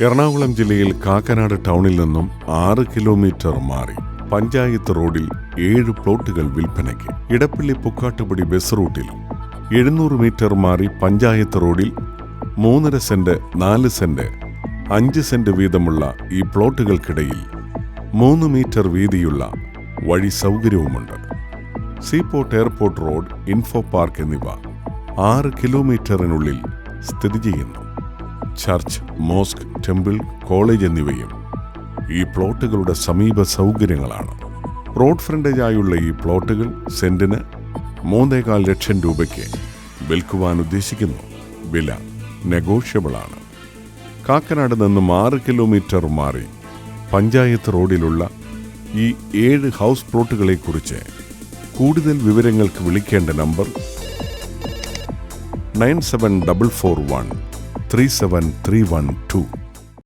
എറണാകുളം ജില്ലയിൽ കാക്കനാട് ടൗണിൽ നിന്നും 6 കിലോമീറ്റർ മാറി പഞ്ചായത്ത് റോഡിൽ 7 പ്ലോട്ടുകൾ വിൽപ്പനയ്ക്ക്. ഇടപ്പള്ളി പുക്കാട്ടുപടി ബസ് റൂട്ടിൽ 700 മീറ്റർ മാറി പഞ്ചായത്ത് റോഡിൽ 3.5 സെന്റ്, 4 സെന്റ്, 5 സെന്റ് വീതമുള്ള ഈ പ്ലോട്ടുകൾക്കിടയിൽ 3 മീറ്റർ വീതിയുള്ള വഴി സൗകര്യവുമുണ്ട്. Seaport airport road, info park എന്നിവ 6 കിലോമീറ്ററിനുള്ളിൽ സ്ഥിതി ചെയ്യുന്നു. ചർച്ച്, മോസ്ക്, ടെമ്പിൾ, കോളേജ് എന്നിവയും ഈ പ്ലോട്ടുകളുടെ സമീപ സൗകര്യങ്ങളാണ്. റോഡ് ഫ്രണ്ടേജായുള്ള ഈ പ്ലോട്ടുകൾ സെന്റിന് 3.25 ലക്ഷം രൂപയ്ക്ക് വിൽക്കുവാൻ ഉദ്ദേശിക്കുന്നു. വില നെഗോഷ്യബിളാണ്. കാക്കനാട് നിന്നും 6 കിലോമീറ്റർ മാറി പഞ്ചായത്ത് റോഡിലുള്ള ഈ 7 ഹൗസ് പ്ലോട്ടുകളെക്കുറിച്ച് കൂടുതൽ വിവരങ്ങൾക്ക് വിളിക്കേണ്ട നമ്പർ 9744137312.